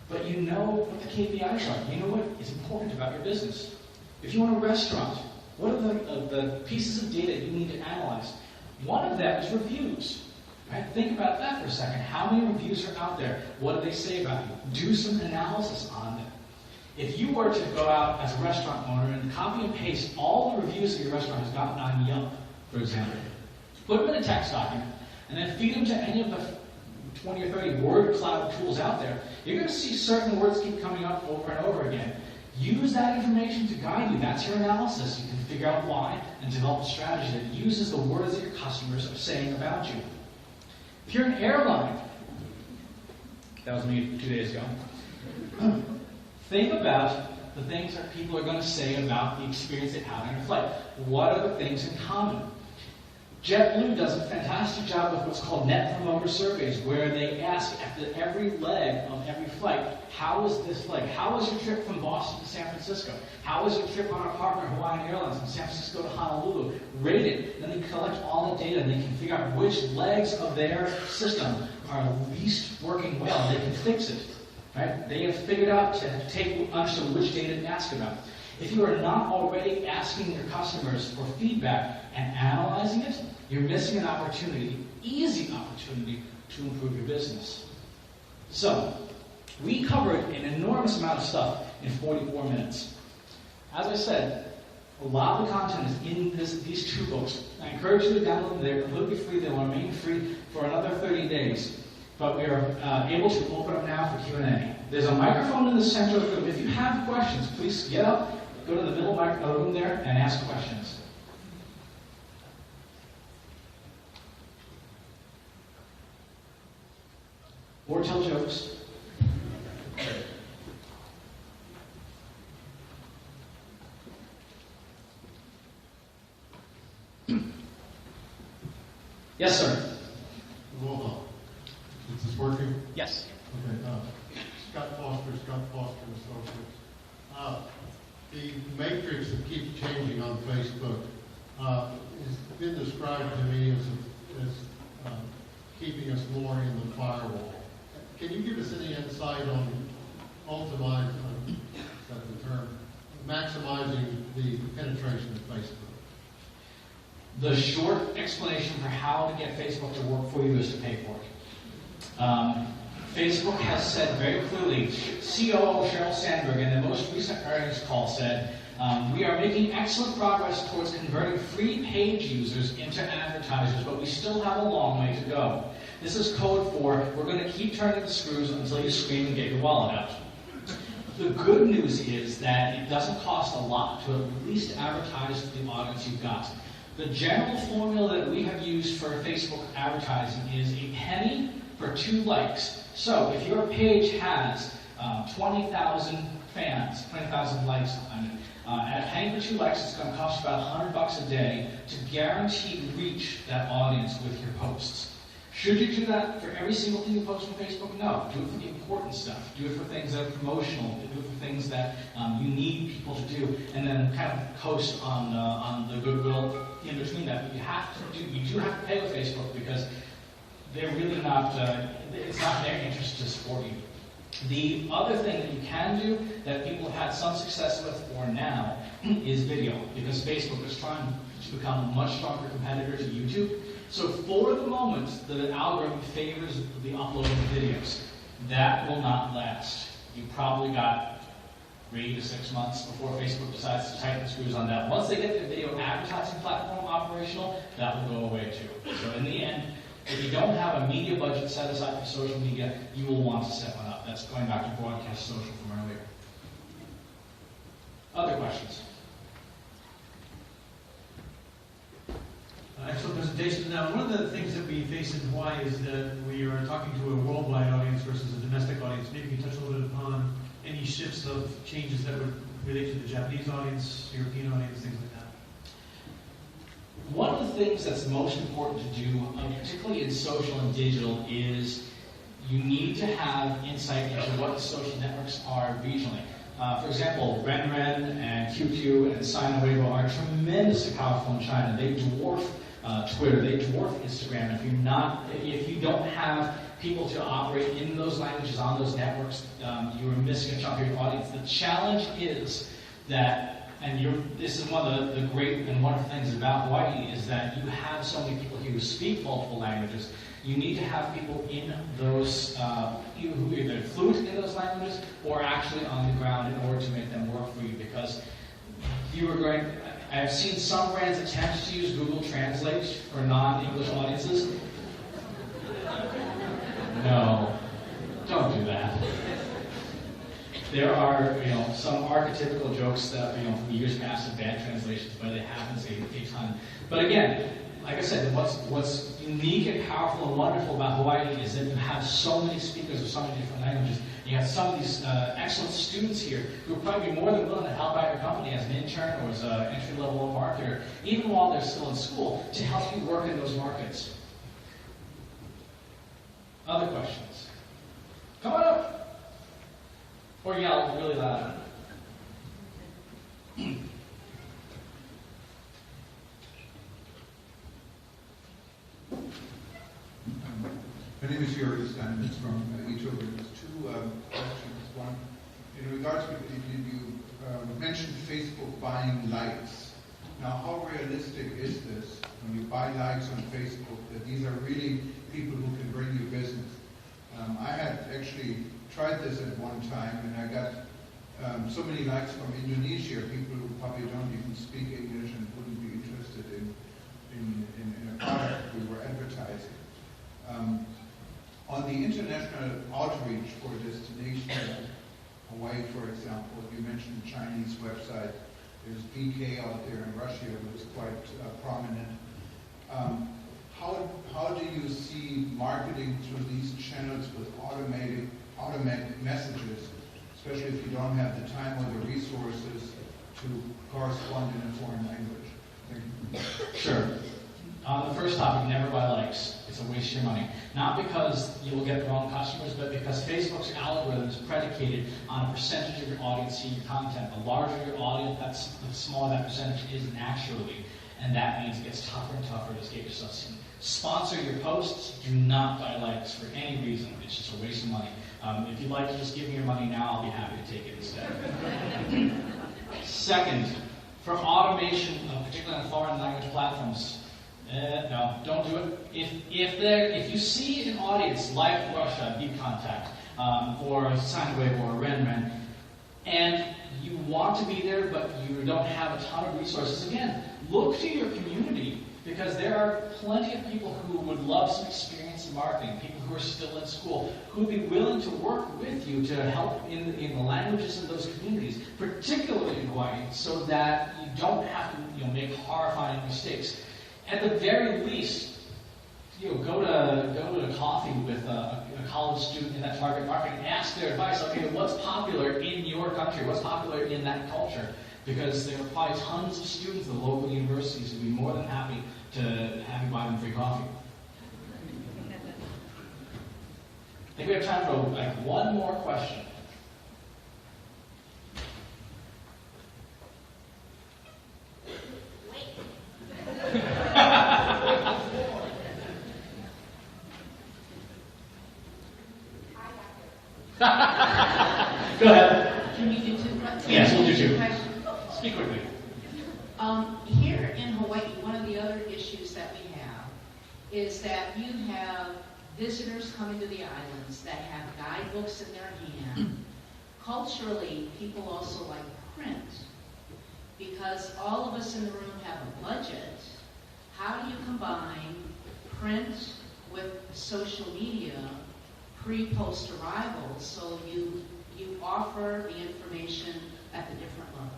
But you know what the KPIs are. You know what is important about your business. If you own a restaurant, what are the pieces of data you need to analyze? One of them is reviews. Right? Think about that for a second. How many reviews are out there? What do they say about you? Do some analysis on them. If you were to go out as a restaurant owner and copy and paste all the reviews that your restaurant has gotten on Yelp, for example, put them in a text document, and then feed them to any of the 20 or 30 word cloud tools out there, you're going to see certain words keep coming up over and over again. Use that information to guide you. That's your analysis. You can figure out why and develop a strategy that uses the words that your customers are saying about you. If you're an airline, that was me 2 days ago, think about the things that people are going to say about the experience they've had on your flight. What are the things in common? JetBlue does a fantastic job with what's called Net Promoter Surveys, where they ask after every leg of every flight, how was this leg? How was your trip from Boston to San Francisco? How was your trip on our partner Hawaiian Airlines from San Francisco to Honolulu? Rate it. Then they collect all the data and they can figure out which legs of their system are least working well. They can fix it. Right? They have figured out to understand which data to ask about. If you are not already asking your customers for feedback and analyzing it, you're missing an opportunity, easy opportunity, to improve your business. So, we covered an enormous amount of stuff in 44 minutes. As I said, a lot of the content is in these 2 books. I encourage you to download them. They're completely free. They will remain free for another 30 days. But we are able to open up now for Q&A. There's a microphone in the center of the room. If you have questions, please get up, go to the middle room there, and ask questions. Or tell jokes. Yes, sir. Aloha. Is this working? Yes. Okay. Scott Foster and Associates. The matrix that keeps changing on Facebook has been described to me as keeping us more in the firewall. Can you give us any insight on is that the term, maximizing the penetration of Facebook? The short explanation for how to get Facebook to work for you is to pay for it. Facebook has said very clearly, COO Sheryl Sandberg in the most recent earnings call said, we are making excellent progress towards converting free page users into advertisers, but we still have a long way to go. This is code for, we're going to keep turning the screws until you scream and get your wallet out. The good news is that it doesn't cost a lot to at least advertise to the audience you've got. The general formula that we have used for Facebook advertising is a penny for 2 likes. So if your page has 20,000 fans, 20,000 likes on it, at a penny for 2 likes, it's going to cost you about $100 a day to guarantee reach that audience with your posts. Should you do that for every single thing you post on Facebook? No. Do it for the important stuff. Do it for things that are promotional. Do it for things that you need people to do, and then kind of coast on the goodwill in between that. But you do have to pay with Facebook because they're really not. It's not their interest to support you. The other thing that you can do that people have had some success with for now is video, because Facebook is trying to become a much stronger competitor to YouTube. So for the moment, the algorithm favors the upload of videos. That will not last. You probably got 3 to 6 months before Facebook decides to tighten the screws on that. Once they get the video advertising platform operational, that will go away too. So in the end, If you don't have a media budget set aside for social media, you will want to set one up. That's going back to broadcast social from earlier. Other questions? Excellent presentation. Now, one of the things that we face in Hawaii is that we are talking to a worldwide audience versus a domestic audience. Maybe you can touch a little bit upon any shifts of changes that would relate to the Japanese audience, European audience, things like that. One of the things that's most important to do, particularly in social and digital, is you need to have insight into what the social networks are regionally. For example, RenRen and QQ and Sina Weibo are tremendously powerful in China. They dwarf Twitter, they dwarf Instagram. If you don't have people to operate in those languages on those networks, you are missing a chunk of your audience. The challenge is that, this is one of the great and wonderful things about Hawaii, is that you have so many people here who speak multiple languages. You need to have people in those, who are either fluent in those languages or actually on the ground in order to make them work for you, because I've seen some brands attempt to use Google Translate for non-English audiences. No, don't do that. There are, some archetypical jokes that, from years past of bad translations, but it happens a ton. But again, like I said, what's unique and powerful and wonderful about Hawaii is that you have so many speakers of so many different languages. You have some of these excellent students here who would probably be more than willing to help out your company as an intern or as an entry-level marketer, even while they're still in school, to help you work in those markets. Other questions? Come on up. Or yell really loud. My name is Yuri Steinmetz from Ethiopia. There's two questions. One, in regards to you mentioned Facebook buying likes. Now, how realistic is this when you buy likes on Facebook that these are really people who can bring you business? I had actually tried this at one time, and I got so many likes from Indonesia, people who probably don't even speak English and wouldn't be interested in a product we were advertising. On the international outreach for a destination, Hawaii, for example, you mentioned the Chinese website. There's BK out there in Russia, who's quite prominent. How do you see marketing through these channels with automated messages, especially if you don't have the time or the resources to correspond in a foreign language? Thank you. Sure. On the first topic, never buy likes. It's a waste of your money. Not because you will get the wrong customers, but because Facebook's algorithm is predicated on a percentage of your audience seeing your content. The larger your audience, the smaller that percentage is naturally. And that means it gets tougher and tougher to get yourself seen. Sponsor your posts. Do not buy likes for any reason. It's just a waste of money. If you'd like to just give me your money now, I'll be happy to take it instead. Second, for automation, particularly on foreign language platforms, no, don't do it. If you see an audience like Russia, VKontakte, or Sina Weibo or RenRen, and you want to be there, but you don't have a ton of resources, again, look to your community, because there are plenty of people who would love some experience in marketing, people who are still in school, who would be willing to work with you to help in the languages of those communities, particularly in Hawaii, so that you don't have to make horrifying mistakes. At the very least, go to coffee with a college student in that target market and ask their advice. Okay, what's popular in your country? What's popular in that culture? Because there are probably tons of students at the local universities who would be more than happy to have you buy them free coffee. I think we have time for one more question. Go ahead. Can you do two questions? Yes, we'll do two. Speak quickly. Here in Hawaii, one of the other issues that we have is that you have visitors coming to the islands that have guidebooks in their hand. Culturally, people also like print. Because all of us in the room have a budget, how do you combine print with social media pre-post arrival, so you offer the information at the different levels?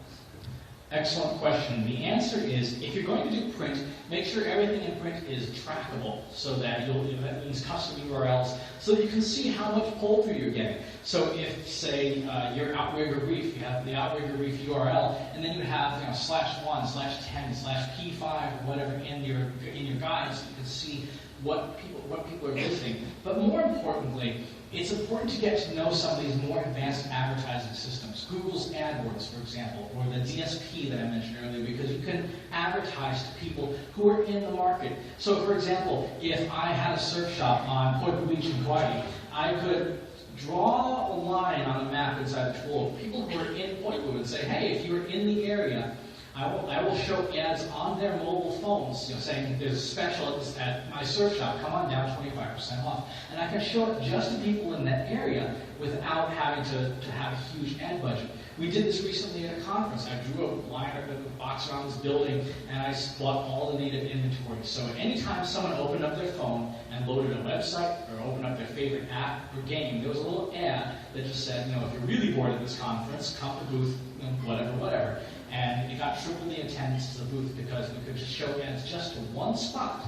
Excellent question. The answer is, if you're going to do print, make sure everything in print is trackable, so that you'll use custom URLs, so that you can see how much pull-through you're getting. So if, say, you're Outrigger Reef, you have the Outrigger Reef URL, and then you have /1/10/P5 or whatever in your guides, so you can see what people are visiting. But more importantly, it's important to get to know some of these more advanced advertising systems. Google's AdWords, for example, or the DSP that I mentioned earlier, because you can advertise to people who are in the market. So, for example, if I had a surf shop on Puerto Beach in Hawaii, I could draw a line on the map inside the tool of people who are in Point Blue and say, hey, if you're in the area, I will show ads on their mobile phones, saying there's a special at my surf shop, come on down, 25% off. And I can show it just to people in that area without having to have a huge ad budget. We did this recently at a conference. I drew a line or a box around this building, and I bought all the native inventory. So anytime someone opened up their phone and loaded a website or opened up their favorite app or game, there was a little ad that just said, if you're really bored at this conference, come to booth, whatever. And it got triple the attendance to the booth because we could just show ads just to one spot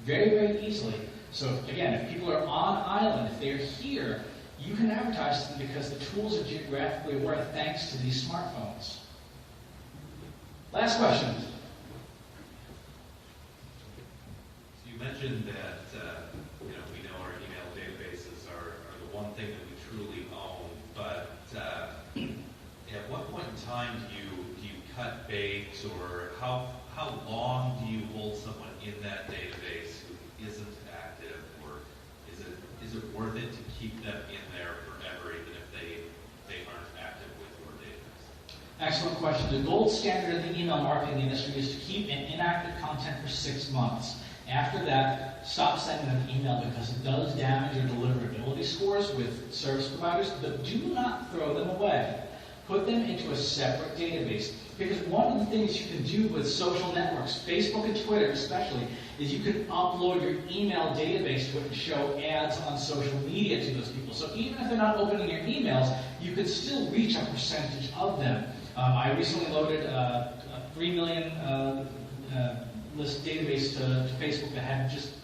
very, very easily. So again, if people are on island, if they're here, you can advertise to them because the tools are geographically aware thanks to these smartphones. Last question. You mentioned that we know our email databases are the one thing that we truly own, but at what point in time do you cut bait, or how long do you hold someone in that database who isn't active, or is it worth it to keep them in there forever even if they aren't active with your database? Excellent question. The gold standard in the email marketing industry is to keep an inactive content for 6 months. After that, stop sending them email because it does damage your deliverability scores with service providers, but do not throw them away. Put them into a separate database. Because one of the things you can do with social networks, Facebook and Twitter especially, is you can upload your email database to it and show ads on social media to those people. So even if they're not opening your emails, you could still reach a percentage of them. I recently loaded a 3 million list database to Facebook that had just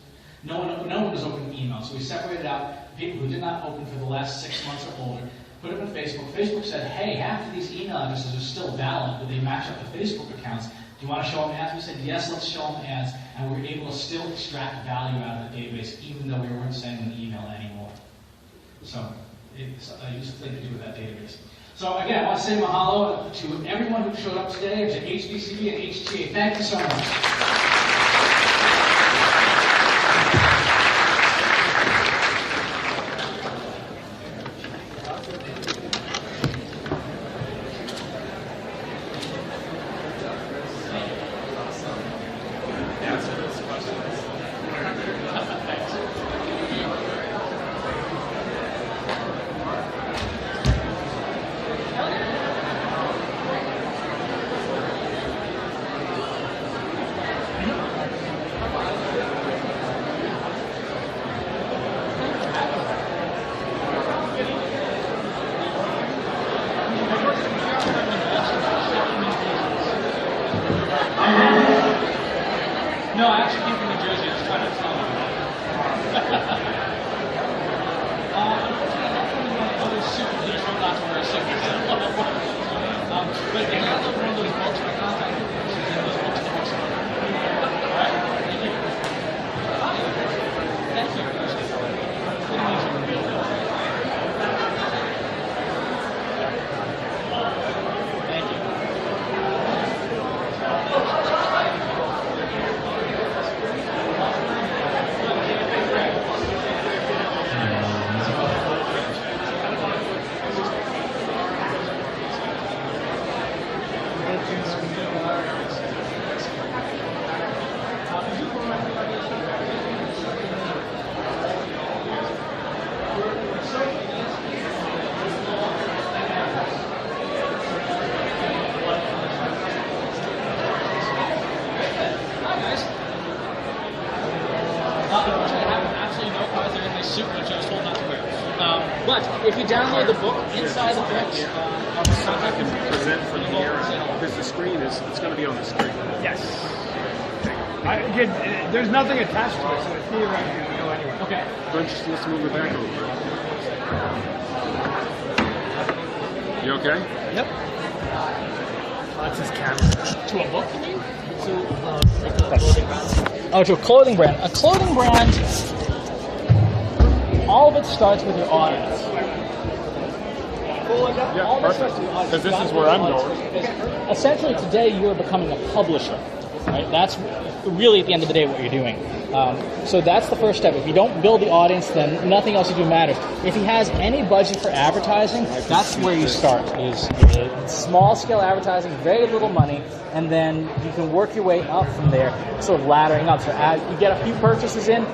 no one was opening emails. So we separated out people who did not open for the last 6 months or older, put them on Facebook. Facebook said, hey, half of these email addresses are still valid, but they match up to Facebook accounts. Do you want to show them ads? We said, yes, let's show them ads. And we were able to still extract value out of the database, even though we weren't sending them email anymore. So it's a useful thing to do with that database. So again, I want to say mahalo to everyone who showed up today, to HBCB and HTA. Thank you so much. But if you download the book, inside the book, So I can present from here because the screen it's going to be on the screen. Yes. There's nothing attached to it, so it's theoretically it can go anywhere. okay. Let's move it back a little bit. You okay? Yep. That's his camera. To a book, you mean? Oh, to a clothing brand. A clothing brand, all of it starts with your audience. Yeah, All of it perfect. starts with your audience. Because this Got is to where your I'm audience. going. Essentially, today you're becoming a publisher. Right? That's really, at the end of the day, what you're doing. So that's the first step. If you don't build the audience, then nothing else you do matters. If he has any budget for advertising, that's where you start. Is small-scale advertising, very little money, and then you can work your way up from there, sort of laddering up. So you get a few purchases in,